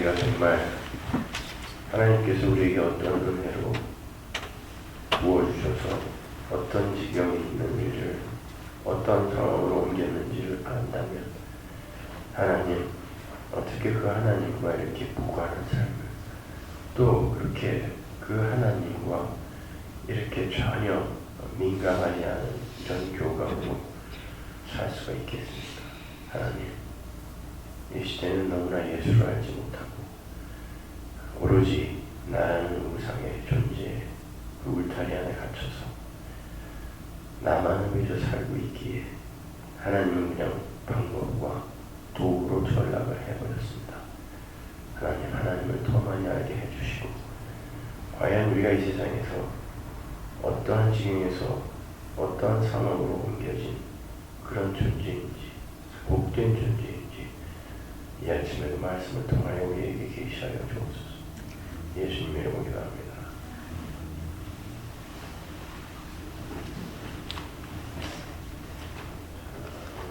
우리가 정말 하나님께서 우리에게 어떤 은혜로 부어주셔서 어떤 지경에 있는지를, 어떤 상황으로 옮겼는지를 안다면 하나님, 어떻게 그 하나님과 이렇게 부과하는 삶을, 또 그렇게 그 하나님과 이렇게 전혀 민감하지 않은 이런 교감으로 살 수가 있겠습니까? 하나님, 이 시대는 너무나 예수를 알지 못하고 오로지 나라는 우상의 존재, 그 울타리 안에 갇혀서 나만을 위해서 살고 있기에 하나님은 그냥 방법과 도구로 전락을 해버렸습니다. 하나님, 하나님을 더 많이 알게 해주시고, 과연 우리가 이 세상에서 어떠한 지경에서 어떠한 상황으로 옮겨진 그런 존재인지, 복된 존재인지 이 아침에 그 말씀을 통하여 우리에게 계시하여 주옵소서. 예수님의 이름으로 기도합니다.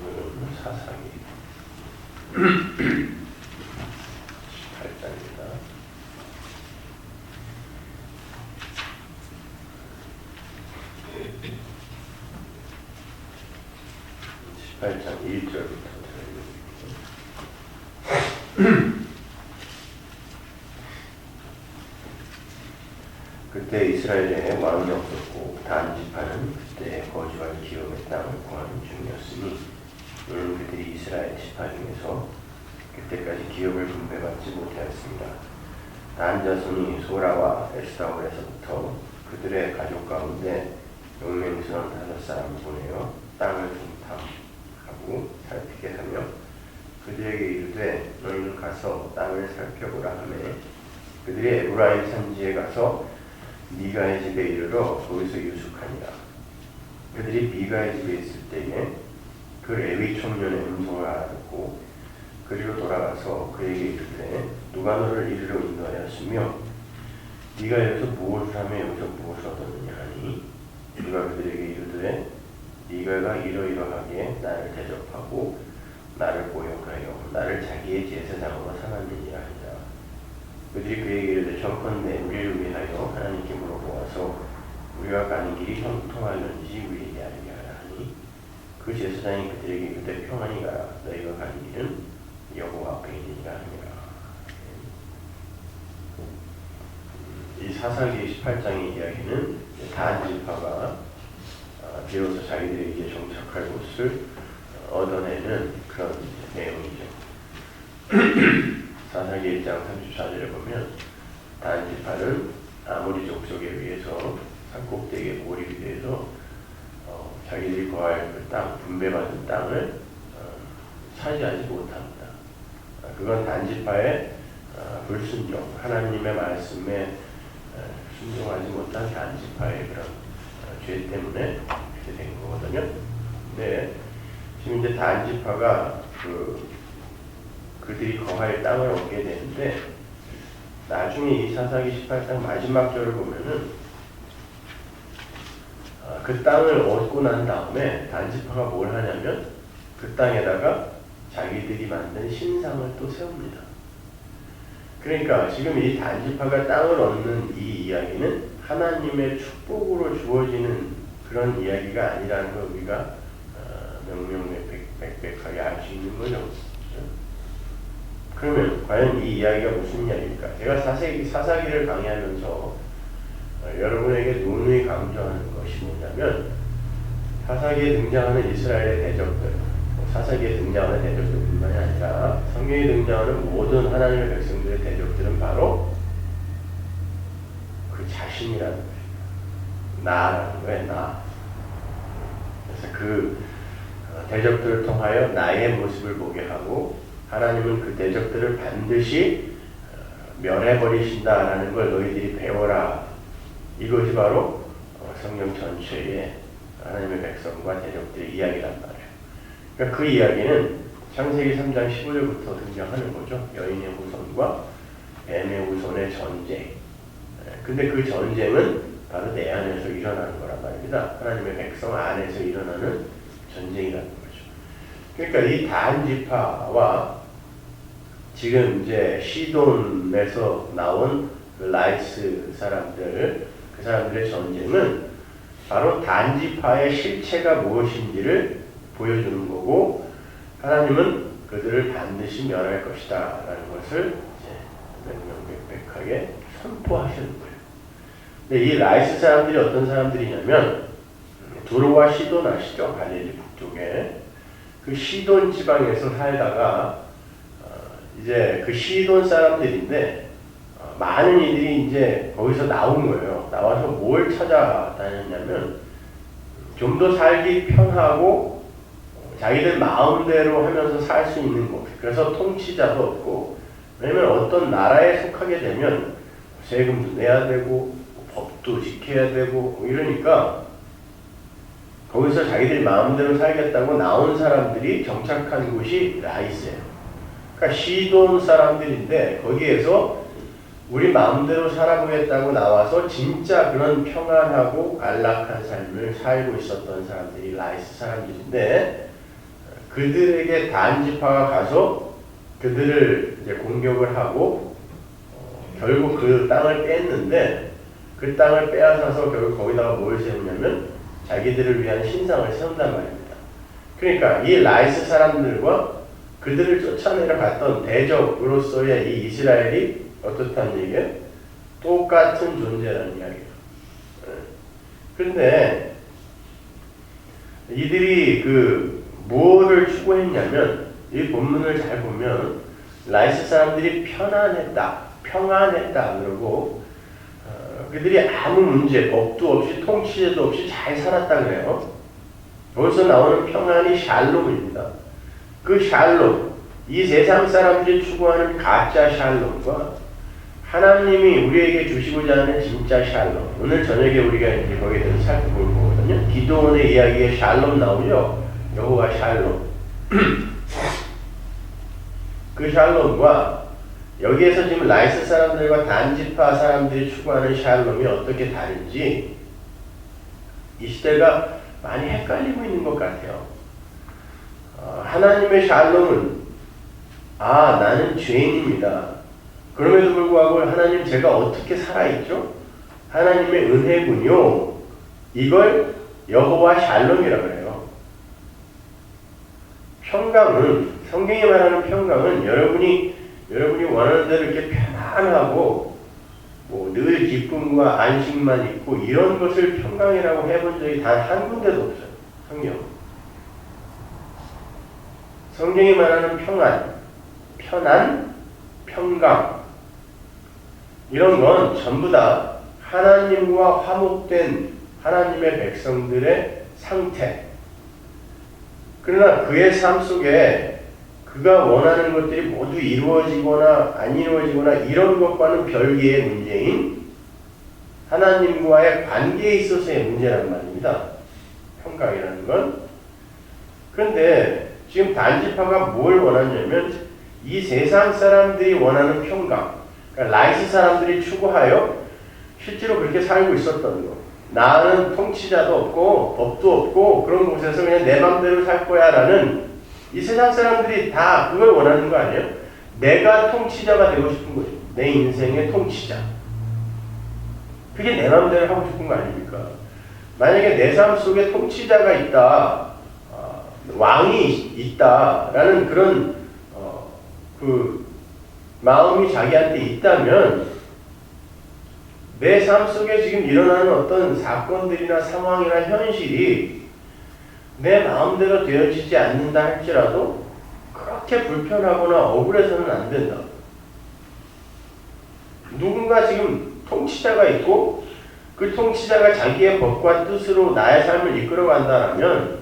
오늘은 사사기 18장입니다. (18장) 1절부터 그때 이스라엘에 왕이 없었고 단 지파는 그때 거주할 기업의 땅을 구하는 중이었으니 이는 그들이 이스라엘 지파 중에서 그때까지 기업을 분배받지 못하였습니다. 단 자손이 소라와 에스타올에서부터 그들의 가족 가운데 용맹스러운 5사람을 보내어 땅을 탐하고 살피게 하며 그들에게 이르되 너희는 가서 땅을 살펴보라 하매 그들이 에브라임 산지에 가서 미가의 집에 이르러 거기서 유숙하니라. 그들이 미가의 집에 있을 때에 그 레위 청년의 음성을 알아듣고 그리로 돌아가서 그에게 이르되 누가 너를 이리로 인도하였으며 네가 여기서 무엇을 하며 여기서 무엇을 얻었느냐 하니 그가 그들에게 이르되 미가가 이러이러하게 나를 대접하고 나를 모욕하여 나를 자기의 제사장으로 삼았느니라 하니라. 그들이 그에게 이르되 청컨대 우리를 위하여 하나님께 물어보아서 우리가 가는 길이 형통하는지 우리에게 알게 하라 하니 그 제사장이 그들에게 이르되 평안히 가라. 너희가 가는 길은 여호와 앞에 있느니라 하니라. 이 사사기 18장의 이야기는 단 지파가 비로소 자기들이 이제 정착할 곳을 얻어내는 그런 내용이죠. 사사기 1장 34절에 보면 단 지파는 아모리 족속에 의해서 산꼭대기에 몰입이 돼서 자기들이 거할 그 땅, 분배받은 땅을 차지하지 못합니다. 그건 단 지파의 불순종, 하나님의 말씀에 순종하지 못한 단 지파의 그런 죄 때문에 그렇게 된 거거든요. 근데 지금 이제 단 지파가 그들이 거할 땅을 얻게 되는데 나중에 이 사사기 18장 마지막 절을 보면은 그 땅을 얻고 난 다음에 단 지파가 뭘 하냐면 그 땅에다가 자기들이 만든 신상을 또 세웁니다. 그러니까 지금 이 단 지파가 땅을 얻는 이 이야기는 하나님의 축복으로 주어지는 그런 이야기가 아니라는 걸 우리가 명명백백하게 알 수 있는 거죠. 그러면 과연 이 이야기가 무슨 이야기입니까? 제가 사사기를 강의하면서 여러분에게 누누이 강조하는 것이 뭐냐면 사사기에 등장하는 이스라엘의 대적들, 사사기에 등장하는 대적들뿐만이 아니라 성경에 등장하는 모든 하나님의 백성들의 대적들은 바로 그 자신이라는 거예요. 나라는 거예요. 나. 그래서 그 대적들을 통하여 나의 모습을 보게 하고 하나님은 그 대적들을 반드시 멸해버리신다라는 걸 너희들이 배워라. 이것이 바로 성경 전체의 하나님의 백성과 대적들의 이야기란 말이에요. 그러니까 그 이야기는 창세기 3장 15절부터 등장하는 거죠. 여인의 후손과 뱀의 후손의 전쟁. 근데 그 전쟁은 바로 내 안에서 일어나는 거란 말입니다. 하나님의 백성 안에서 일어나는 전쟁이라는 거죠. 그러니까 이 단 지파와 지금 이제 시돈에서 나온 그 라이스 사람들, 그 사람들의 전쟁은 바로 단지파의 실체가 무엇인지를 보여주는 거고, 하나님은 그들을 반드시 멸할 것이다 라는 것을 이제 명명백백하게 선포하시는 거예요. 근데 이 라이스 사람들이 어떤 사람들이냐면, 두로와 시돈 아시죠? 갈릴리 북쪽에 그 시돈 지방에서 살다가 이제 그 시돈 사람들인데, 많은 이들이 이제 거기서 나온 거예요. 나와서 뭘 찾아다녔냐면 좀 더 살기 편하고 자기들 마음대로 하면서 살 수 있는 곳. 그래서 통치자도 없고, 왜냐면 어떤 나라에 속하게 되면 세금도 내야 되고 법도 지켜야 되고 이러니까 거기서 자기들 마음대로 살겠다고 나온 사람들이 정착한 곳이 라이스예요. 그러니까 시돈 사람들인데 거기에서 우리 마음대로 살아보겠다고 나와서 진짜 그런 평안하고 안락한 삶을 살고 있었던 사람들이 라이스 사람들인데, 그들에게 단지파가 가서 그들을 이제 공격을 하고 결국 그 땅을 뺐는데, 그 땅을 빼앗아서 결국 거기다가 뭘 세우냐면 자기들을 위한 신상을 세운단 말입니다. 그러니까 이 라이스 사람들과 그들을 쫓아내려 갔던 대적으로서의 이 이스라엘이 어떻다는 얘기예요? 똑같은 존재라는 이야기예요. 그런데 이들이 그 무엇을 추구했냐면, 이 본문을 잘 보면 라이스 사람들이 평안했다 그러고, 그들이 아무 문제, 법도 없이 통치제도 없이 잘 살았다 그래요. 여기서 나오는 평안이 샬롬입니다. 그 샬롬, 이 세상 사람들이 추구하는 가짜 샬롬과 하나님이 우리에게 주시고자 하는 진짜 샬롬. 오늘 저녁에 우리가 이제 거기에 대해서 살펴볼 거거든요. 기도원의 이야기에 샬롬 나오죠. 여호와 샬롬. 그 샬롬과 여기에서 지금 라이스 사람들과 단지파 사람들이 추구하는 샬롬이 어떻게 다른지 이 시대가 많이 헷갈리고 있는 것 같아요. 하나님의 샬롬은 나는 죄인입니다. 그럼에도 불구하고 하나님 제가 어떻게 살아있죠? 하나님의 은혜군요. 이걸 여호와 샬롬이라고 해요. 평강은, 성경이 말하는 평강은 여러분이 원하는 대로 이렇게 편안하고 늘 기쁨과 안식만 있고 이런 것을 평강이라고 해본 적이 단 한 군데도 없어요. 성경이 말하는 평안, 편안, 평강, 이런 건 전부 다 하나님과 화목된 하나님의 백성들의 상태. 그러나 그의 삶 속에 그가 원하는 것들이 모두 이루어지거나 안 이루어지거나 이런 것과는 별개의 문제인 하나님과의 관계에 있어서의 문제란 말입니다. 평강이라는 건. 그런데 지금 단지파가 뭘 원하냐면 이 세상 사람들이 원하는 평강, 그러니까 라이스 사람들이 추구하여 실제로 그렇게 살고 있었던 거. 나는 통치자도 없고 법도 없고 그런 곳에서 그냥 내 맘대로 살 거야 라는, 이 세상 사람들이 다 그걸 원하는 거 아니에요? 내가 통치자가 되고 싶은 거죠. 내 인생의 통치자. 그게 내 맘대로 하고 싶은 거 아닙니까? 만약에 내 삶 속에 통치자가 있다, 왕이 있다라는 그런 그 마음이 자기한테 있다면 내 삶 속에 지금 일어나는 어떤 사건들이나 상황이나 현실이 내 마음대로 되어지지 않는다 할지라도 그렇게 불편하거나 억울해서는 안 된다. 누군가 지금 통치자가 있고 그 통치자가 자기의 법과 뜻으로 나의 삶을 이끌어 간다면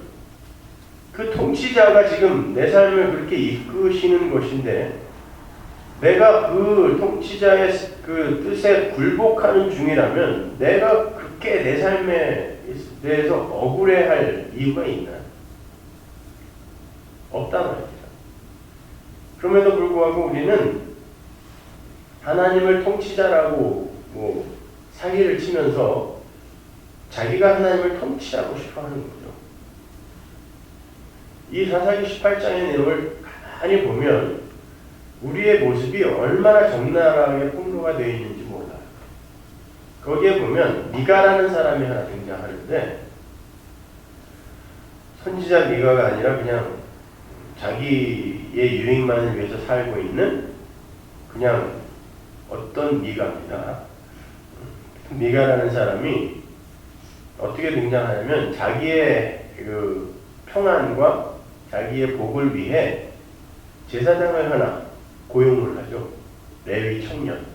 그 통치자가 지금 내 삶을 그렇게 이끄시는 것인데 내가 그 통치자의 그 뜻에 굴복하는 중이라면 내가 그렇게 내 삶에 대해서 억울해할 이유가 있나? 없단 말입니다. 그럼에도 불구하고 우리는 하나님을 통치자라고 사기를 치면서 자기가 하나님을 통치하고 싶어 하는 거죠. 이 사사기 18장의 내용을 가만히 보면 우리의 모습이 얼마나 적나라하게 폭로가 되어 있는지 몰라요. 거기에 보면 미가라는 사람이 하나 등장하는데 선지자 미가가 아니라 그냥 자기의 유익만을 위해서 살고 있는 그냥 어떤 미가입니다. 미가라는 사람이 어떻게 등장하냐면 자기의 그 평안과 자기의 복을 위해 제사장을 하나 고용을 하죠. 레위 청년.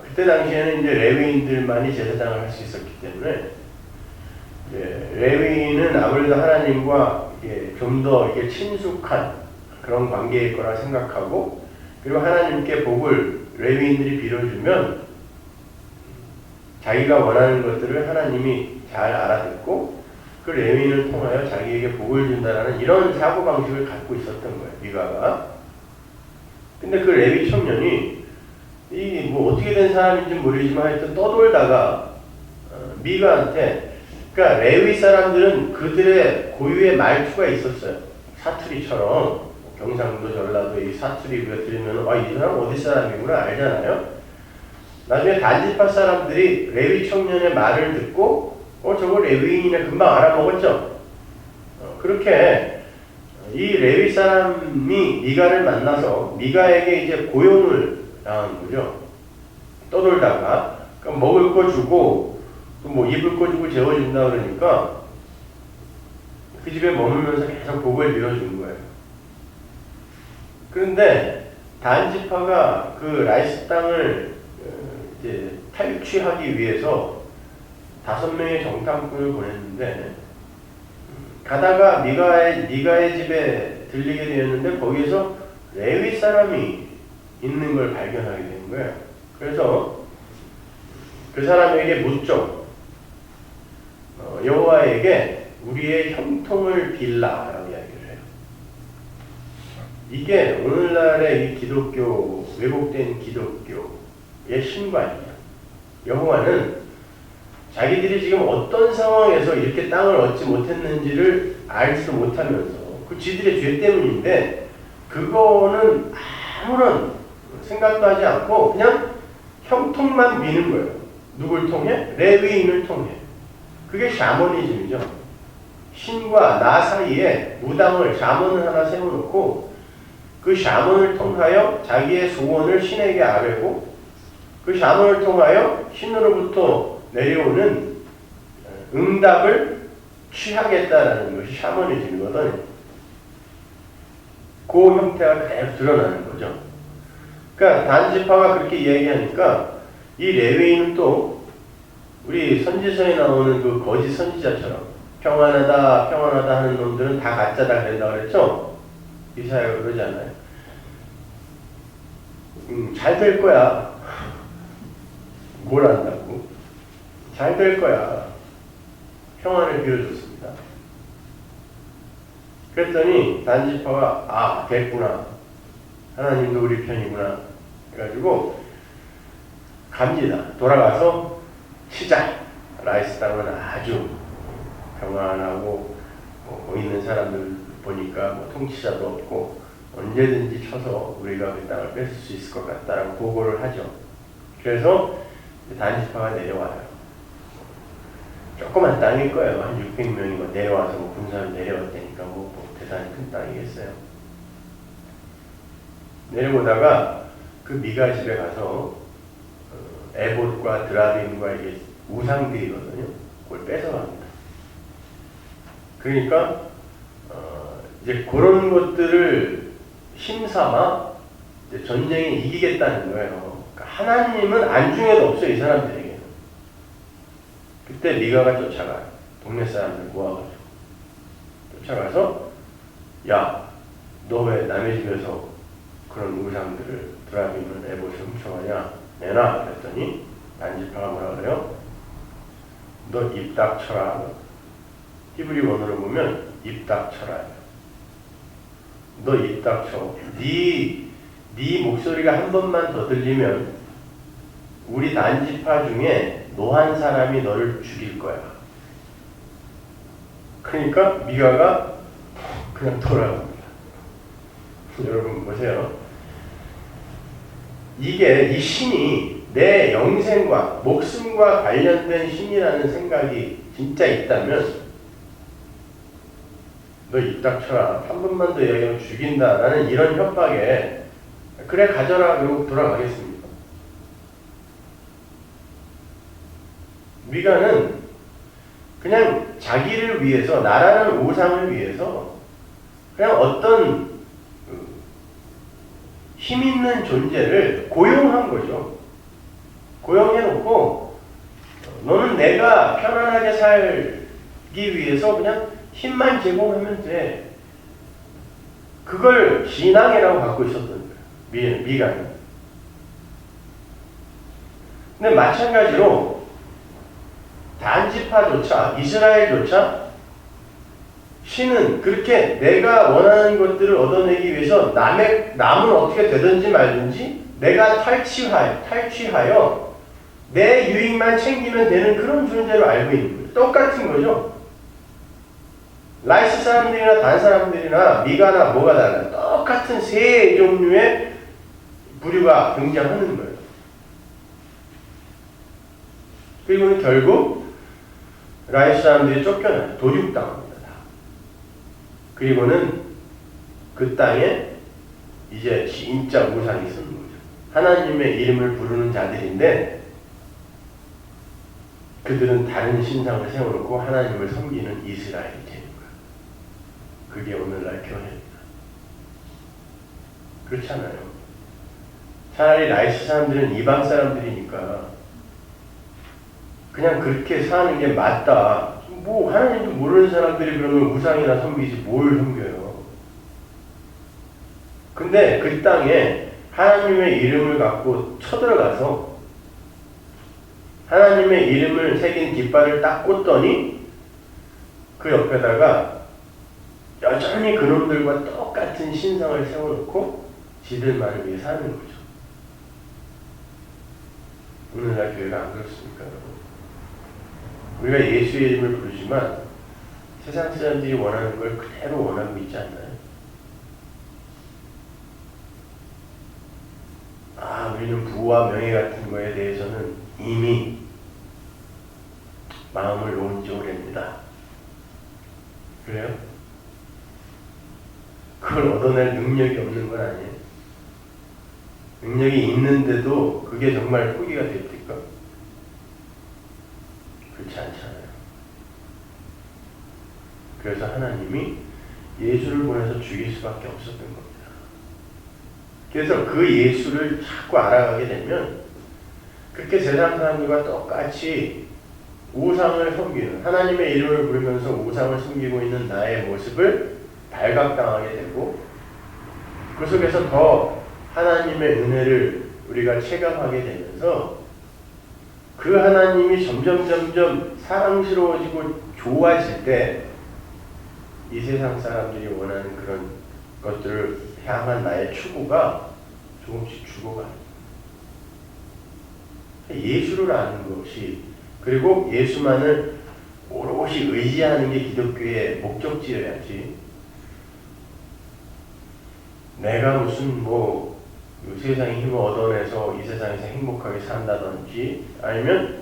그때 당시에는 이제 레위인들만이 제사장을 할 수 있었기 때문에 레위인은 아무래도 하나님과 좀 더 친숙한 그런 관계일 거라 생각하고 그리고 하나님께 복을 레위인들이 빌어주면 자기가 원하는 것들을 하나님이 잘 알아듣고 그 레위인을 통하여 자기에게 복을 준다라는 이런 사고방식을 갖고 있었던 거예요. 미가가. 근데 그 레위 청년이 이 뭐 어떻게 된 사람인지 모르지만 하여튼 떠돌다가 미가한테 그러니까 레위 사람들은 그들의 고유의 말투가 있었어요. 사투리처럼 경상도 전라도 이 사투리 우리가 들으면 이 사람 어디 사람이구나 알잖아요. 나중에 단지파 사람들이 레위 청년의 말을 듣고 저거 레위인이네 금방 알아먹었죠. 그렇게 이 레위 사람이 미가를 만나서 미가에게 이제 고용을 당한 거죠. 떠돌다가 그러니까 먹을 거 주고 또 뭐 입을 거 주고 재워준다 그러니까 그 집에 머물면서 계속 복을 빌어준 거예요. 그런데 단지파가 그 라이스 땅을 이제 탈취하기 위해서 5명의 정탐꾼을 보냈는데 가다가 미가의 집에 들리게 되었는데 거기에서 레위 사람이 있는 걸 발견하게 된 거예요. 그래서 그 사람에게 묻죠. 여호와에게 우리의 형통을 빌라라고 이야기를 해요. 이게 오늘날의 이 기독교, 왜곡된 기독교의 신관이에요. 여호와는 자기들이 지금 어떤 상황에서 이렇게 땅을 얻지 못했는지를 알지도 못하면서 그 지들의 죄 때문인데 그거는 아무런 생각도 하지 않고 그냥 형통만 미는 거예요. 누굴 통해? 레위인을 통해. 그게 샤머니즘이죠. 신과 나 사이에 무당을 샤먼을 하나 세워놓고 그 샤먼을 통하여 자기의 소원을 신에게 아뢰고 그 샤먼을 통하여 신으로부터 내려오는 응답을 취하겠다라는 것이 샤머니즘이거든요. 그 형태가 그대로 드러나는 거죠. 그러니까 단지파가 그렇게 이야기하니까 이 레위인은 또 우리 선지서에 나오는 그 거짓 선지자처럼 평안하다 평안하다 하는 놈들은 다 가짜다 그런다 그랬죠? 이사야가 그러지 않아요? 잘 될 거야. 뭘 안다고? 잘 될 거야. 평안을 빌어줬습니다. 그랬더니 단지파가 됐구나. 하나님도 우리 편이구나. 해가지고 갑니다. 돌아가서 치자. 라이스 땅은 아주 평안하고 있는 사람들 보니까 통치자도 없고 언제든지 쳐서 우리가 그 땅을 뺏을 수 있을 것 같다라고 보고를 하죠. 그래서 단지파가 내려와요. 조그만 땅일 거예요. 한 600명이 내려와서 군사를 내려왔다니까 대단히 큰 땅이겠어요. 내려오다가 그 미가 집에 가서 에봇과 드라빔과 이게 우상들이거든요. 그걸 뺏어갑니다. 그러니까 이제 그런 것들을 힘삼아 이제 전쟁에 이기겠다는 거예요. 그러니까 하나님은 안중에도 없어요. 이 사람들에게는. 그때 미가가 쫓아가요. 동네 사람들 모아가지고 쫓아가서 야, 너 왜 남의 집에서 그런 우상들을 드라빔을 에봇을 훔쳐가냐? 내놔. 그랬더니 단지파가 뭐라 그래요? 너 입 닥쳐라. 히브리 원어로 보면 입 닥쳐라. 너 입 닥쳐. 네 목소리가 한 번만 더 들리면 우리 단지파 중에 노한 사람이 너를 죽일 거야. 그러니까 미가가 그냥 돌아갑니다. 여러분 보세요. 이 신이 내 영생과 목숨과 관련된 신이라는 생각이 진짜 있다면 너 입 닥쳐라. 한 번만 더 얘기하면 죽인다. 라는 이런 협박에 그래 가져라. 그리고 돌아가겠습니다. 미가는 그냥 자기를 위해서 나라는 우상을 위해서 그냥 어떤 힘 있는 존재를 고용한 거죠. 고용해놓고 너는 내가 편안하게 살기 위해서 그냥 힘만 제공하면 돼. 그걸 신앙이라고 갖고 있었던 거예요. 미가는. 근데 마찬가지로 단지파조차 이스라엘조차 신은 그렇게 내가 원하는 것들을 얻어내기 위해서 남은 어떻게 되든지 말든지 내가 탈취하여 내 유익만 챙기면 되는 그런 존재로 알고 있는 거예요. 똑같은 거죠. 라이스 사람들이나 단 사람들이나 미가나 뭐가 달라요? 똑같은 세 종류의 부류가 등장하는 거예요. 그리고는 결국 라이스 사람들이 쫓겨나요. 도륙당합니다. 그리고는 그 땅에 이제 진짜 우상이 서는 거죠. 하나님의 이름을 부르는 자들인데 그들은 다른 신상을 세워놓고 하나님을 섬기는 이스라엘이 되는 거예요. 그게 오늘날 교회입니다. 그렇잖아요. 차라리 라이스 사람들은 이방 사람들이니까 그냥 그렇게 사는 게 맞다. 뭐 하나님도 모르는 사람들이 그러면 우상이나 섬기지 뭘 섬겨요. 근데 그 땅에 하나님의 이름을 갖고 쳐들어가서 하나님의 이름을 새긴 깃발을 딱 꽂더니 그 옆에다가 여전히 그놈들과 똑같은 신상을 세워놓고 지들만을 위해 사는 거죠. 오늘날 교회가 안 그렇습니까, 여러분? 우리가 예수의 이름을 부르지만 세상 사람들이 원하는 걸 그대로 원하고 있지 않나요? 우리는 부와 명예 같은 거에 대해서는 이미 마음을 놓은 지 오래입니다. 그래요? 그걸 얻어낼 능력이 없는 건 아니에요. 능력이 있는데도 그게 정말 포기가 됩니까? 그렇지 않잖아요. 그래서 하나님이 예수를 보내서 죽일 수밖에 없었던 겁니다. 그래서 그 예수를 자꾸 알아가게 되면 그렇게 세상 사람들과 똑같이 우상을 섬기는, 하나님의 이름을 부르면서 우상을 섬기고 있는 나의 모습을 발각당하게 되고 그 속에서 더 하나님의 은혜를 우리가 체감하게 되면서 그 하나님이 점점 사랑스러워지고 좋아질 때 이 세상 사람들이 원하는 그런 것들을 향한 나의 추구가 조금씩 죽어가는 거예요. 예수를 아는 것이, 그리고 예수만을 오롯이 의지하는 게 기독교의 목적지여야지, 내가 무슨 이 세상의 힘을 얻어내서 이 세상에서 행복하게 산다든지, 아니면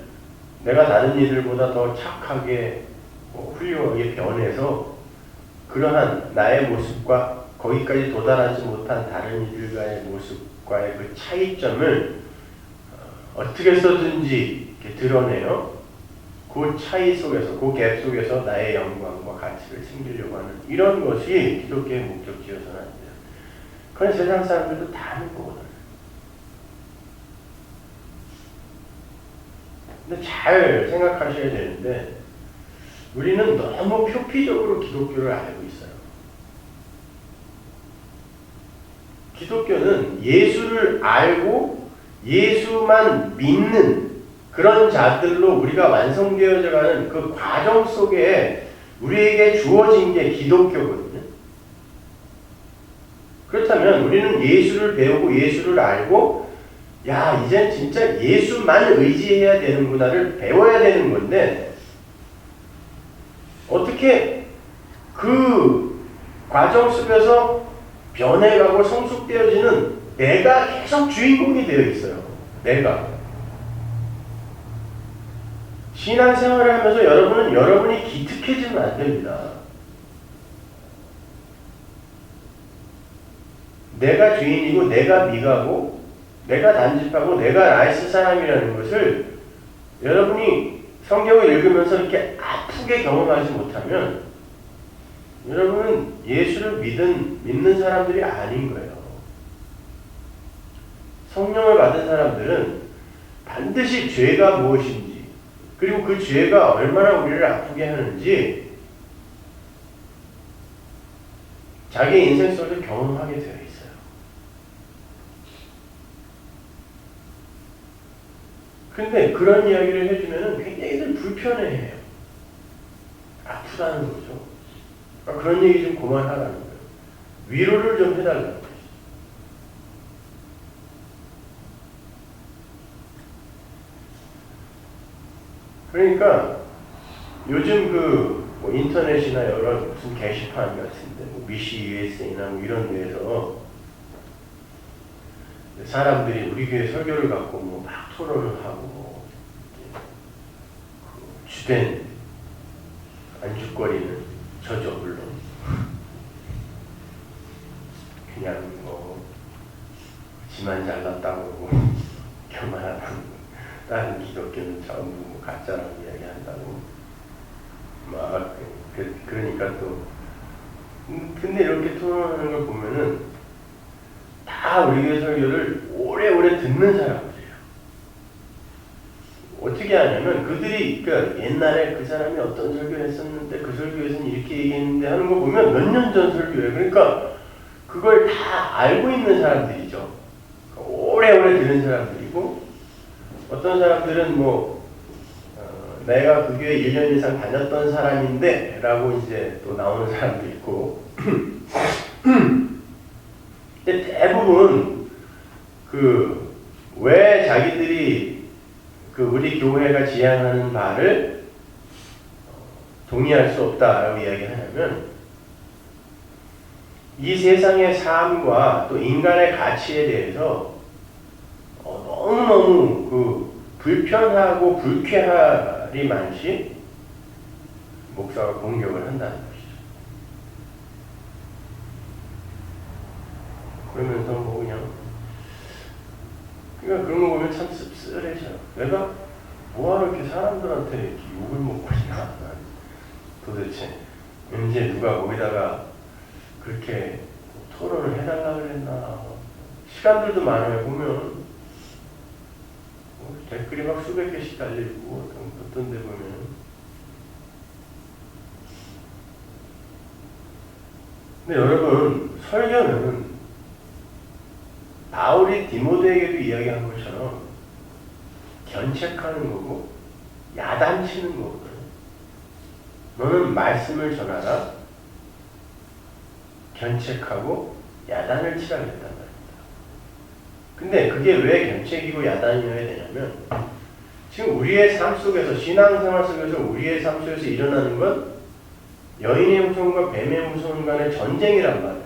내가 다른 이들보다 더 착하게 훌륭하게 변해서 그러한 나의 모습과 거기까지 도달하지 못한 다른 이들과의 모습과의 그 차이점을 어떻게 해서든지 이렇게 드러내요. 그 차이 속에서, 그 갭 속에서 나의 영광과 가치를 챙기려고 하는 이런 것이 기독교의 목적지여서는 안 돼요. 그건 세상 사람들도 다 하는 거거든요. 근데 잘 생각하셔야 되는데 우리는 너무 표피적으로 기독교를 알고 있어요. 기독교는 예수를 알고 예수만 믿는 그런 자들로 우리가 완성되어져가는 그 과정 속에 우리에게 주어진 게 기독교거든요. 그렇다면 우리는 예수를 배우고 예수를 알고 이젠 진짜 예수만 의지해야 되는구나를 배워야 되는 건데 어떻게 그 과정 속에서 변해가고 성숙되어지는 내가 계속 주인공이 되어 있어요. 내가. 신앙생활을 하면서 여러분이 기특해지면 안 됩니다. 내가 주인이고 내가 미가고 내가 단집하고 내가 라이스 사람이라는 것을 여러분이 성경을 읽으면서 이렇게 아프게 경험하지 못하면 여러분은 예수를 믿는 사람들이 아닌 거예요. 성령을 받은 사람들은 반드시 죄가 무엇인지 그리고 그 죄가 얼마나 우리를 아프게 하는지 자기 인생 속에서 경험하게 되어 있어요. 근데 그런 이야기를 해주면 굉장히들 불편해해요. 아프다는 거죠. 그러니까 그런 얘기 좀 그만하라는 거예요. 위로를 좀 해달라는 거죠. 그러니까 요즘 뭐 인터넷이나 여러 무슨 게시판 같은데 뭐 미시 USA나 뭐 이런 데에서 사람들이 우리 교회 설교를 갖고 뭐 막 토론을 하고 그 주된 안주거리는 저죠 물론 그냥 뭐 지만 잘났다고 교만하다고 다른 기독교는 전부 뭐 가짜라고 이야기한다고 막 그러니까 또 근데 이렇게 토론하는 걸 보면은 다 우리 교회 설교를 오래오래 듣는 사람들이에요. 어떻게 하냐면 그들이 그러니까 옛날에 그 사람이 어떤 설교를 했었는데 그 설교에서는 이렇게 얘기했는데 하는 거 보면 몇 년 전 설교예요. 그러니까 그걸 다 알고 있는 사람들이죠. 오래오래 듣는 사람들이고 어떤 사람들은 내가 그 교회 1년 이상 다녔던 사람인데 라고 이제 또 나오는 사람도 있고 근데 대부분 왜 자기들이 우리 교회가 지향하는 바를 동의할 수 없다라고 이야기하냐면 이 세상의 삶과 또 인간의 가치에 대해서 너무너무 불편하고 불쾌하리만시 목사가 공격을 한다는 것이죠. 그러면서 그러니까 그런 거 보면 참 씁쓸해져요. 내가 뭐하러 이렇게 사람들한테 이렇게 욕을 먹고 있나? 도대체 이제 누가 거기다가 그렇게 토론을 해달라 그랬나? 시간들도 많아요. 보면 댓글이 막 수백 개씩 달리고 어떤 데 보면 근데 여러분 설교는 바울이 디모데에게도 이야기한 것처럼 견책하는 거고 야단치는 거거든. 너는 말씀을 전하라 견책하고 야단을 치라 그랬단 말이야. 근데 그게 왜 견책이고 야단이어야 되냐면 지금 우리의 삶 속에서 신앙생활 속에서 우리의 삶 속에서 일어나는 건 여인의 후손과 뱀의 후손 간의 전쟁이란 말이에요.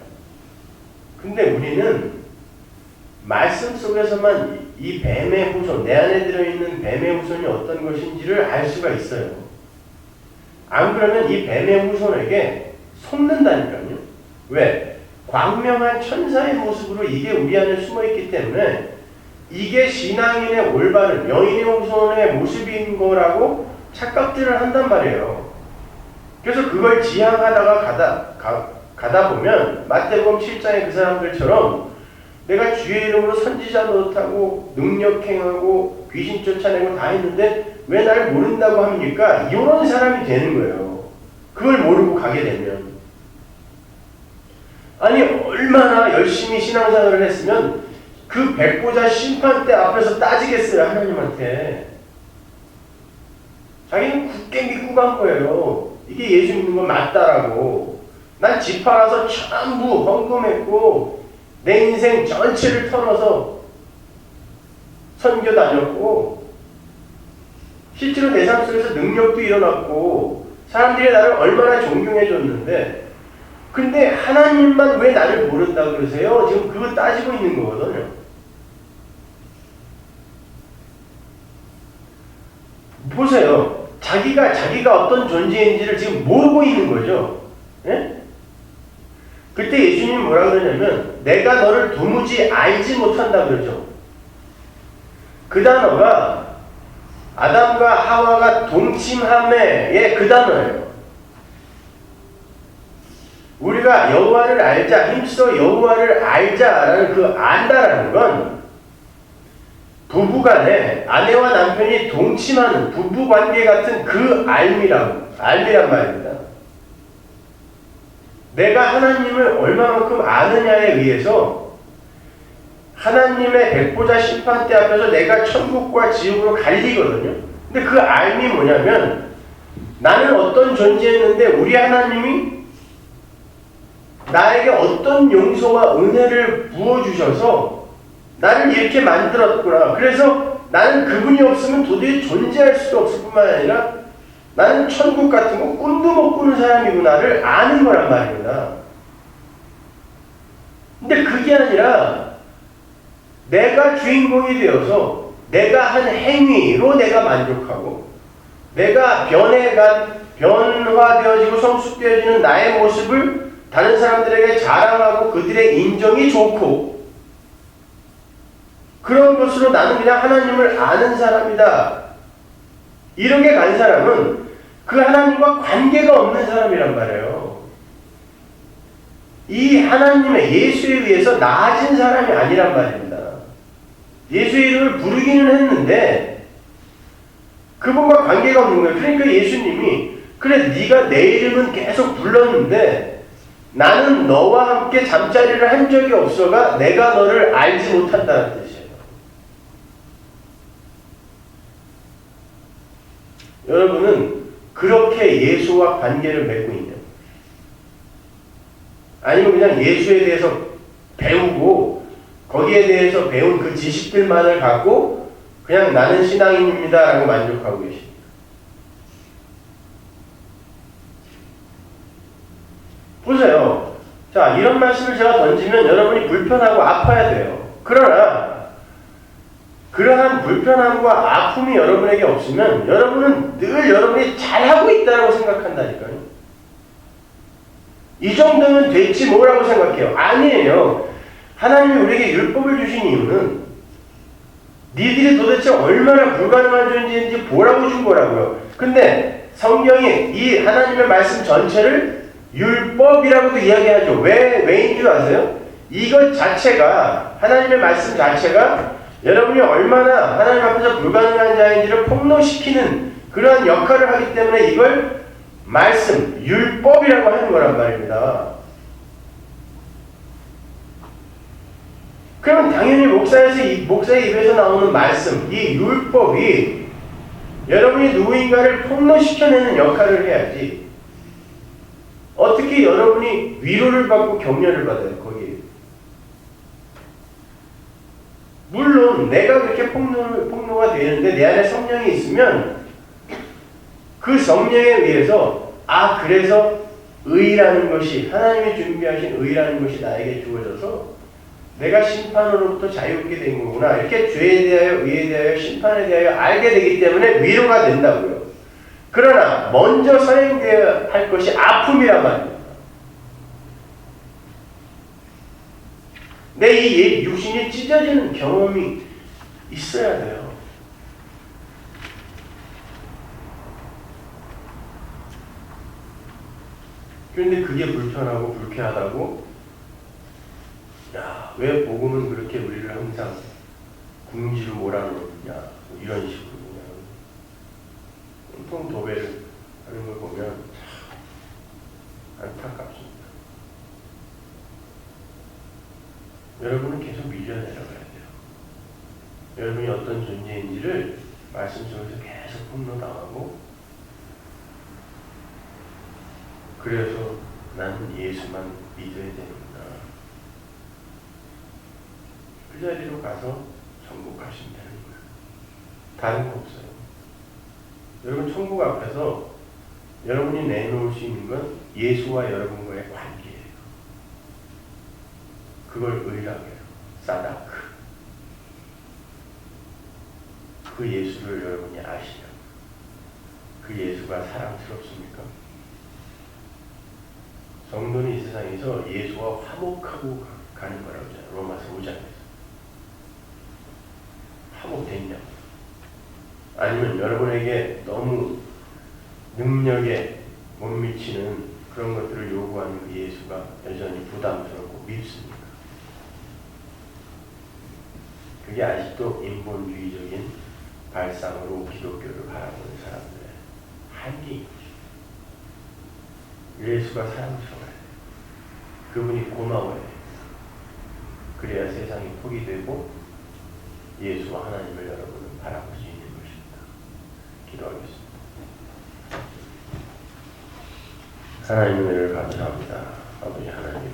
근데 우리는 말씀 속에서만 이 뱀의 후손, 내 안에 들어있는 뱀의 후손이 어떤 것인지를 알 수가 있어요. 안 그러면 이 뱀의 후손에게 속는다니까요. 왜? 광명한 천사의 모습으로 이게 우리 안에 숨어있기 때문에 이게 신앙인의 올바른 여인의 후손의 모습인 거라고 착각들을 한단 말이에요. 그래서 그걸 지향하다가 가다 보면 마태복음 7장의 그 사람들처럼 내가 주의 이름으로 선지자 노릇하고 능력행하고 귀신 쫓아내고 다 했는데 왜 날 모른다고 합니까? 이런 사람이 되는 거예요. 그걸 모르고 가게 되면. 아니 얼마나 열심히 신앙생활을 했으면 그 백보자 심판대 앞에서 따지겠어요. 하나님한테. 자기는 굳게 믿고 간 거예요. 이게 예수 믿는 건 맞다라고. 난 집 팔아서 전부 헌금했고 내 인생 전체를 털어서 선교 다녔고 실제로 내 삶 속에서 능력도 일어났고 사람들이 나를 얼마나 존경해 줬는데 근데 하나님만 왜 나를 모른다고 그러세요? 지금 그거 따지고 있는 거거든요. 보세요. 자기가 어떤 존재인지를 지금 모르고 있는 거죠. 예? 그때 예수님이 뭐라 그러냐면 내가 너를 도무지 알지 못한다 그러죠. 그 단어가 아담과 하와가 동침함의 그 단어예요. 우리가 여호와를 알자, 힘써 여호와를 알자라는 그 안다라는 건 부부간에 아내와 남편이 동침하는 부부관계 같은 그 알미란 말입니다. 내가 하나님을 얼마만큼 아느냐에 의해서 하나님의 백보자 심판대 앞에서 내가 천국과 지옥으로 갈리거든요. 근데 그 알미 뭐냐면 나는 어떤 존재였는데 우리 하나님이 나에게 어떤 용서와 은혜를 부어주셔서 나를 이렇게 만들었구나. 그래서 나는 그분이 없으면 도저히 존재할 수도 없을 뿐만 아니라 나는 천국 같은 거 꿈도 못 꾸는 사람이구나를 아는 거란 말입니다. 근데 그게 아니라 내가 주인공이 되어서 내가 한 행위로 내가 만족하고 내가 변화되어지고 성숙되어지는 나의 모습을 다른 사람들에게 자랑하고 그들의 인정이 좋고 그런 것으로 나는 그냥 하나님을 아는 사람이다. 이렇게 간 사람은 그 하나님과 관계가 없는 사람이란 말이에요. 이 하나님의 예수에 의해서 나아진 사람이 아니란 말입니다. 예수의 이름을 부르기는 했는데 그분과 관계가 없는 거예요. 그러니까 예수님이 그래 네가 내 이름은 계속 불렀는데 나는 너와 함께 잠자리를 한 적이 없어가 내가 너를 알지 못한다는 뜻이에요. 여러분은 그렇게 예수와 관계를 맺고 있냐? 아니면 그냥 예수에 대해서 배우고 거기에 대해서 배운 그 지식들만을 갖고 그냥 나는 신앙인입니다 라고 만족하고 계십니다. 보세요. 자, 이런 말씀을 제가 던지면 여러분이 불편하고 아파야 돼요. 그러나 그러한 불편함과 아픔이 여러분에게 없으면 여러분은 늘 여러분이 잘하고 있다고 생각한다니까요. 이 정도면 됐지 뭐라고 생각해요? 아니에요. 하나님이 우리에게 율법을 주신 이유는 니들이 도대체 얼마나 불가능한 존재인지 보라고 준 거라고요. 근데 성경이 이 하나님의 말씀 전체를 율법이라고도 이야기하죠. 왜인 줄 아세요? 이것 자체가 하나님의 말씀 자체가 여러분이 얼마나 하나님 앞에서 불가능한 자인지를 폭로시키는 그러한 역할을 하기 때문에 이걸 말씀, 율법이라고 하는 거란 말입니다. 그러면 당연히 목사의 입에서 나오는 말씀, 이 율법이 여러분이 누구인가를 폭로시켜내는 역할을 해야지. 어떻게 여러분이 위로를 받고 격려를 받아요, 거기에. 물론 내가 그렇게 폭로가 되는데 내 안에 성령이 있으면 그 성령에 의해서 그래서 의라는 것이 하나님이 준비하신 의라는 것이 나에게 주어져서 내가 심판으로부터 자유롭게 된 거구나. 이렇게 죄에 대하여 의에 대하여 심판에 대하여 알게 되기 때문에 위로가 된다고요. 그러나 먼저 선행되어야 할 것이 아픔이란 말입니다. 내 이 육신이 찢어지는 경험이 있어야 돼요. 그런데 그게 불편하고 불쾌하다고 왜 복음은 그렇게 우리를 항상 궁지로 몰아넣느냐 이런 식으로 그냥 온통 도배를 하는 걸 보면 안타깝습니다. 여러분은 계속 밀려내려가야 돼요. 여러분이 어떤 존재인지를 말씀 속에서 계속 폭로당하고 그래서 나는 예수만 믿어야 됩니다. 그 자리로 가서 천국 가시면 되는 거예요. 다른 거 없어요. 여러분 천국 앞에서 여러분이 내놓을 수 있는 건 예수와 여러분과의 관계예요. 그걸 의라고 해요. 사다크. 그 예수를 여러분이 아시면 그 예수가 사랑스럽습니까? 성도는 이 세상에서 예수와 화목하고 가는 거라고 하잖아요. 로마서 5장에서. 화목됐냐고. 아니면 여러분에게 너무 능력에 못 미치는 그런 것들을 요구하는 그 예수가 여전히 부담스럽고 밉습니까? 그게 아직도 인본주의적인 발상으로 기독교를 바라보는 사람들의 한계인 거죠. 예수가 사랑스러워야 돼요. 그분이 고마워야 돼요. 그래야 세상이 포기되고 예수와 하나님을 여러분은 바라볼 수 있는 것입니다. 기도하겠습니다. 하나님의 은혜를 감사합니다. 아버지 하나님,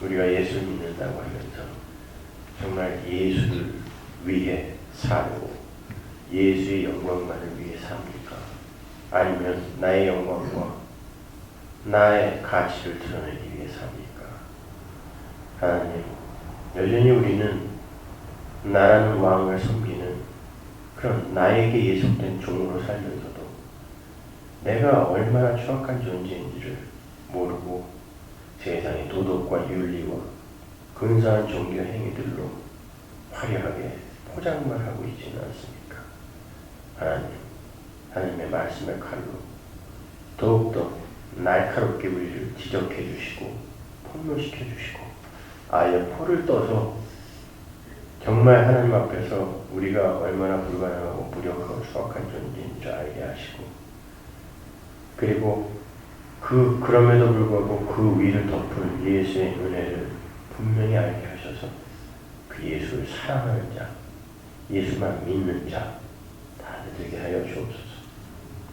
우리가 예수를 믿는다고 하면서 정말 예수를 위해 살고 예수의 영광만을 위해 삽니까? 아니면 나의 영광과 나의 가치를 드러내기 위해 삽니까? 하나님, 여전히 우리는 나라는 왕을 섬기는 그런 나에게 예속된 종으로 살면서도 내가 얼마나 추악한 존재인지를 모르고 세상의 도덕과 윤리와 근사한 종교 행위들로 화려하게 포장만 하고 있지는 않습니까? 하나님, 하나님의 말씀의 칼로 더욱더 날카롭게 우리를 지적해 주시고 폭로시켜 주시고 아예 포를 떠서 정말 하나님 앞에서 우리가 얼마나 불가능하고 무력하고 추악한 존재인지를 알게 하시고 그리고 그럼에도 불구하고 그 위를 덮을 예수의 은혜를 분명히 알게 하셔서 그 예수를 사랑하는 자, 예수만 믿는 자 다 되게 하여 주옵소서.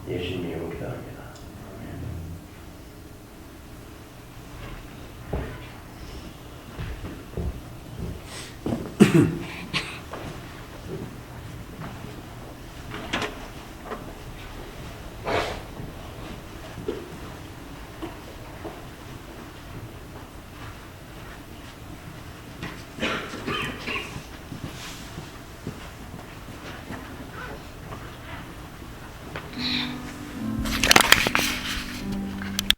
예수님 이름으로 기도합니다.